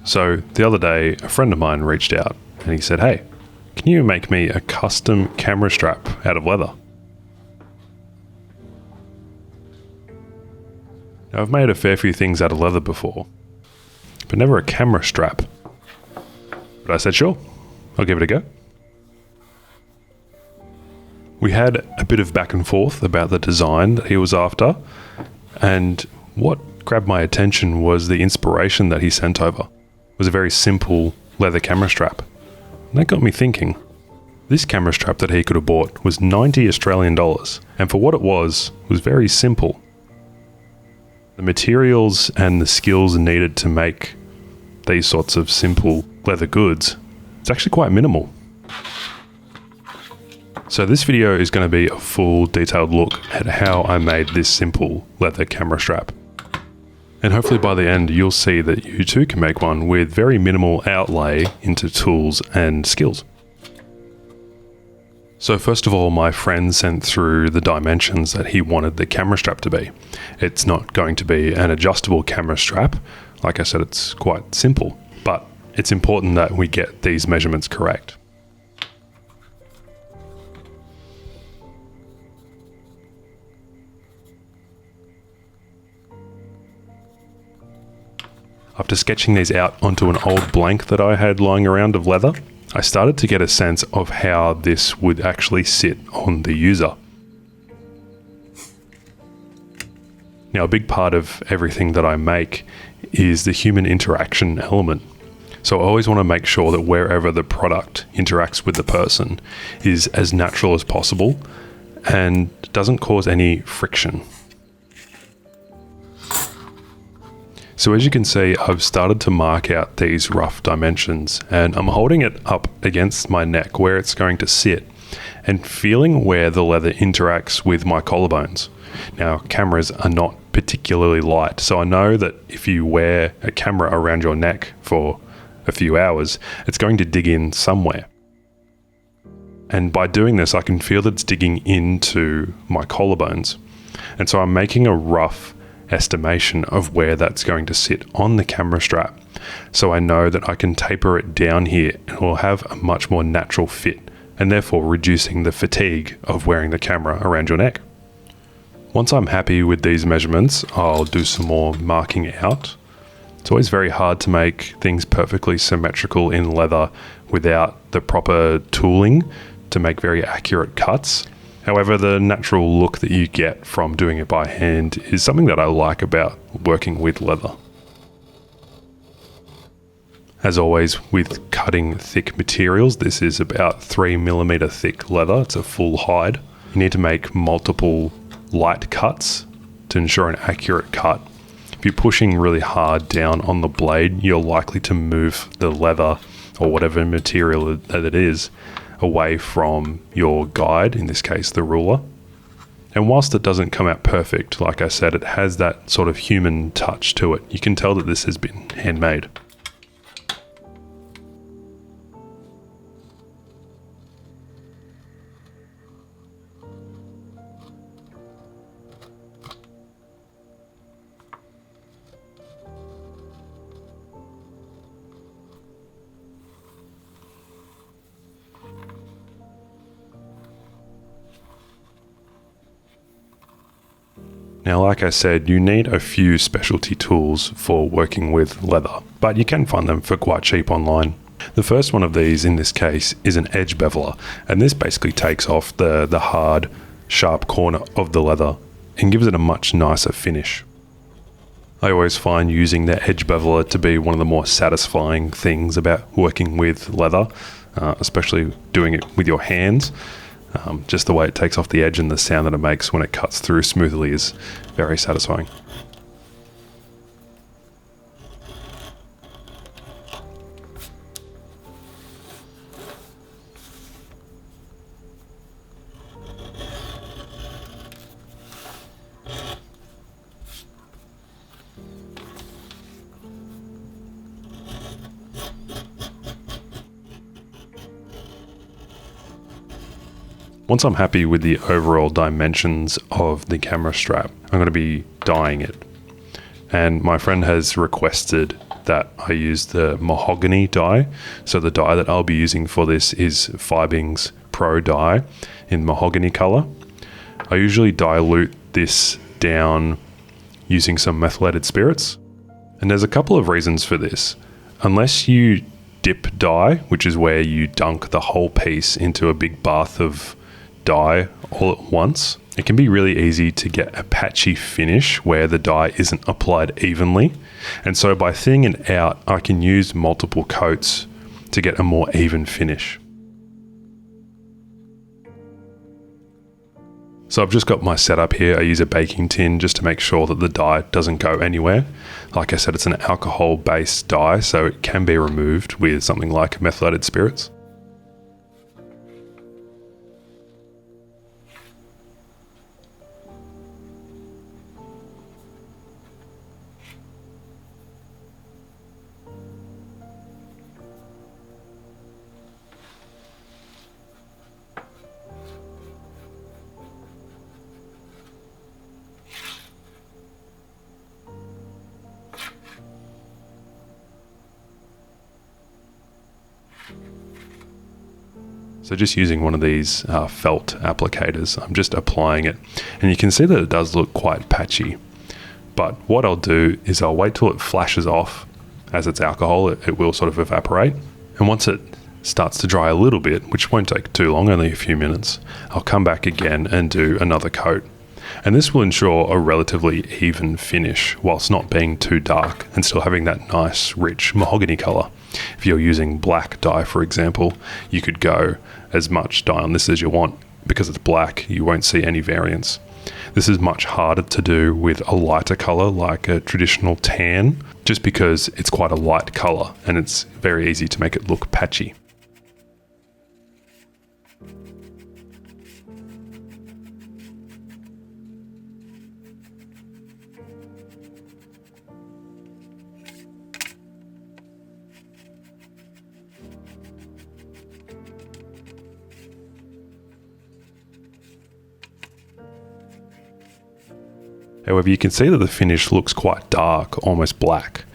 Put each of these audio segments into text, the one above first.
So the other day, a friend of mine reached out and he said, "Hey, can you make me a custom camera strap out of leather?" Now, I've made a fair few things out of leather before, but never a camera strap. But I said, sure, I'll give it a go. We had a bit of back and forth about the design that he was after, and what grabbed my attention was the inspiration that he sent over. It was a very simple leather camera strap. And that got me thinking. This camera strap that he could have bought was 90 Australian dollars, and for what it was very simple. The materials and the skills needed to make these sorts of simple leather goods, it's actually quite minimal. So this video is going to be a full detailed look at how I made this simple leather camera strap. And hopefully by the end you'll see that you too can make one with very minimal outlay into tools and skills. So first of all, my friend sent through the dimensions that he wanted the camera strap to be. It's not going to be an adjustable camera strap. Like I said, it's quite simple, but it's important that we get these measurements correct. After sketching these out onto an old blank that I had lying around of leather, I started to get a sense of how this would actually sit on the user. Now, a big part of everything that I make is the human interaction element. So I always want to make sure that wherever the product interacts with the person is as natural as possible and doesn't cause any friction. So as you can see, I've started to mark out these rough dimensions, and I'm holding it up against my neck where it's going to sit and feeling where the leather interacts with my collarbones. Now, cameras are not particularly light, so I know that if you wear a camera around your neck for a few hours, it's going to dig in somewhere. And by doing this, I can feel that it's digging into my collarbones. And so I'm making a rough estimation of where that's going to sit on the camera strap, so I know that I can taper it down here and it will have a much more natural fit, and therefore reducing the fatigue of wearing the camera around your neck. Once I'm happy with these measurements, I'll do some more marking out. It's always very hard to make things perfectly symmetrical in leather without the proper tooling to make very accurate cuts. However, the natural look that you get from doing it by hand is something that I like about working with leather. As always, with cutting thick materials, this is about 3mm thick leather. It's a full hide. You need to make multiple light cuts to ensure an accurate cut. If you're pushing really hard down on the blade, you're likely to move the leather or whatever material that it is away from your guide, in this case the ruler. And whilst it doesn't come out perfect, like I said, it has that sort of human touch to it. You can tell that this has been handmade. Now, like I said, you need a few specialty tools for working with leather, but you can find them for quite cheap online. The first one of these in this case is an edge beveler, and this basically takes off the hard, sharp corner of the leather and gives it a much nicer finish. I always find using the edge beveler to be one of the more satisfying things about working with leather, especially doing it with your hands. Just the way it takes off the edge and the sound that it makes when it cuts through smoothly is very satisfying. Once I'm happy with the overall dimensions of the camera strap, I'm going to be dyeing it. And my friend has requested that I use the mahogany dye. So the dye that I'll be using for this is Fibings Pro dye in mahogany color. I usually dilute this down using some methylated spirits. And there's a couple of reasons for this. Unless you dip dye, which is where you dunk the whole piece into a big bath of dye all at once, it can be really easy to get a patchy finish where the dye isn't applied evenly. And so by thinning it out, I can use multiple coats to get a more even finish. So I've just got my setup here. I use a baking tin just to make sure that the dye doesn't go anywhere. Like I said, it's an alcohol-based dye, so it can be removed with something like methylated spirits. So just using one of these felt applicators, I'm just applying it. And you can see that it does look quite patchy. But what I'll do is I'll wait till it flashes off. As it's alcohol, it will sort of evaporate. And once it starts to dry a little bit, which won't take too long, only a few minutes, I'll come back again and do another coat. And this will ensure a relatively even finish whilst not being too dark and still having that nice, rich mahogany color. If you're using black dye, for example, you could go as much dye on this as you want. Because it's black, you won't see any variance. This is much harder to do with a lighter color like a traditional tan, just because it's quite a light color and it's very easy to make it look patchy. However, you can see that the finish looks quite dark, almost black.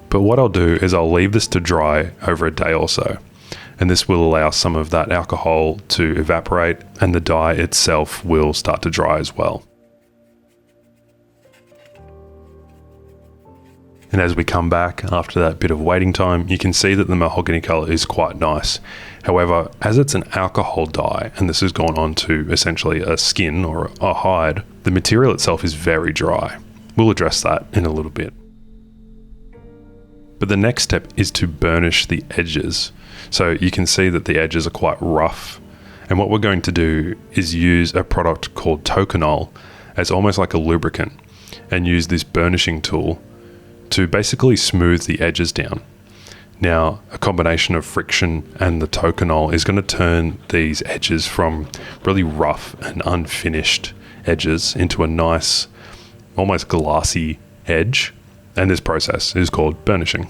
But what I'll do is I'll leave this to dry over a day or so. And this will allow some of that alcohol to evaporate and the dye itself will start to dry as well. And as we come back after that bit of waiting time, you can see that the mahogany color is quite nice. However, as it's an alcohol dye, and this has gone on to essentially a skin or a hide, the material itself is very dry. We'll address that in a little bit. But the next step is to burnish the edges. So you can see that the edges are quite rough. And what we're going to do is use a product called Tokonol as almost like a lubricant and use this burnishing tool to basically smooth the edges down. Now, a combination of friction and the Tokonol is going to turn these edges from really rough and unfinished edges into a nice, almost glassy edge. And this process is called burnishing.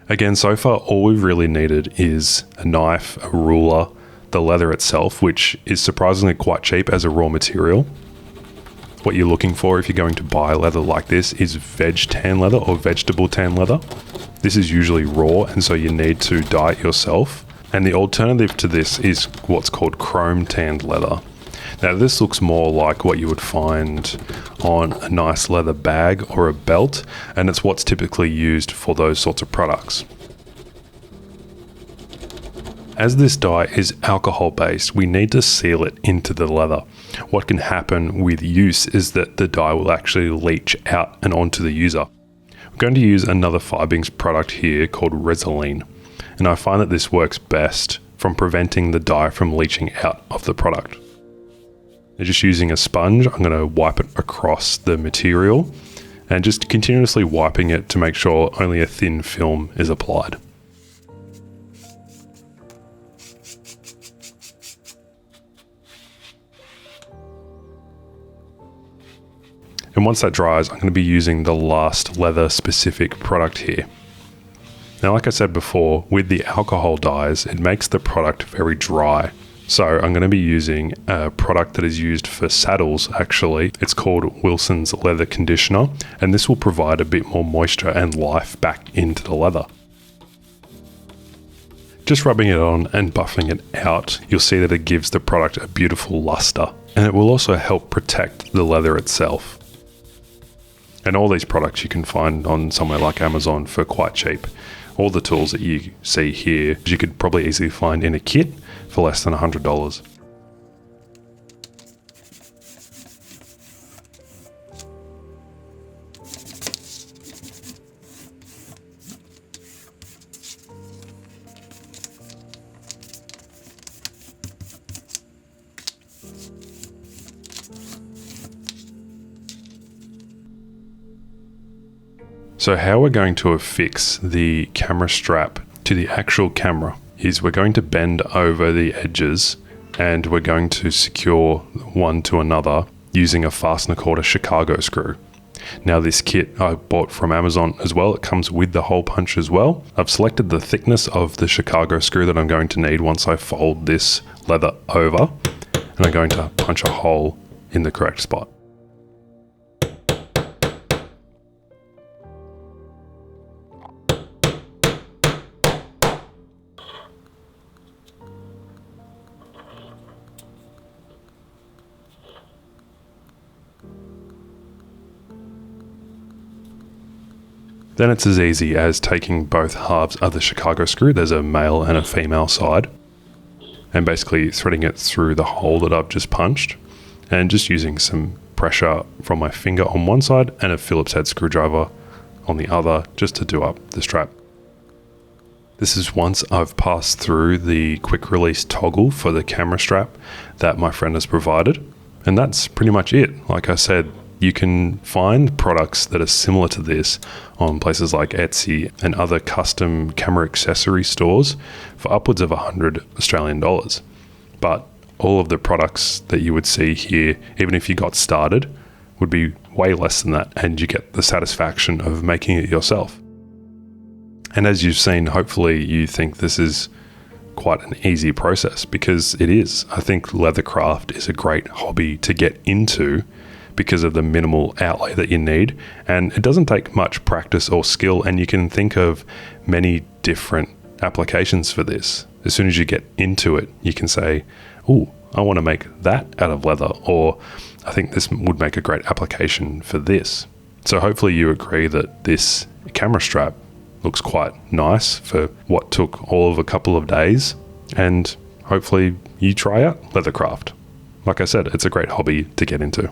Again, so far all we've really needed is a knife, a ruler, the leather itself, which is surprisingly quite cheap as a raw material. What you're looking for if you're going to buy leather like this is veg tan leather or vegetable tan leather. This is usually raw and so you need to dye it yourself. And the alternative to this is what's called chrome tanned leather. Now this looks more like what you would find on a nice leather bag or a belt, and it's what's typically used for those sorts of products. As this dye is alcohol based, we need to seal it into the leather. What can happen with use is that the dye will actually leach out and onto the user. We're going to use another Fibings product here called Resolene, and I find that this works best from preventing the dye from leaching out of the product. Just using a sponge, I'm going to wipe it across the material and just continuously wiping it to make sure only a thin film is applied. And once that dries, I'm going to be using the last leather specific product here. Now, like I said before, with the alcohol dyes, it makes the product very dry. So I'm going to be using a product that is used for saddles, actually. It's called Wilson's Leather Conditioner, and this will provide a bit more moisture and life back into the leather. Just rubbing it on and buffing it out, you'll see that it gives the product a beautiful luster, and it will also help protect the leather itself. And all these products you can find on somewhere like Amazon for quite cheap. All the tools that you see here, you could probably easily find in a kit for less than $100. So how we're going to affix the camera strap to the actual camera is we're going to bend over the edges and we're going to secure one to another using a fastener called a Chicago screw. Now this kit I bought from Amazon as well. It comes with the hole punch as well. I've selected the thickness of the Chicago screw that I'm going to need once I fold this leather over, and I'm going to punch a hole in the correct spot. Then it's as easy as taking both halves of the Chicago screw, there's a male and a female side, and basically threading it through the hole that I've just punched, and just using some pressure from my finger on one side and a Phillips head screwdriver on the other just to do up the strap. This is once I've passed through the quick release toggle for the camera strap that my friend has provided, and that's pretty much it. Like I said, you can find products that are similar to this on places like Etsy and other custom camera accessory stores for upwards of $100 Australian. But all of the products that you would see here, even if you got started, would be way less than that, and you get the satisfaction of making it yourself. And as you've seen, hopefully you think this is quite an easy process, because it is. I think leathercraft is a great hobby to get into because of the minimal outlay that you need, and it doesn't take much practice or skill, and you can think of many different applications for this. As soon as you get into it, you can say, oh, I want to make that out of leather, or I think this would make a great application for this. So hopefully you agree that this camera strap looks quite nice for what took all of a couple of days, and hopefully you try out leathercraft. Like I said, it's a great hobby to get into.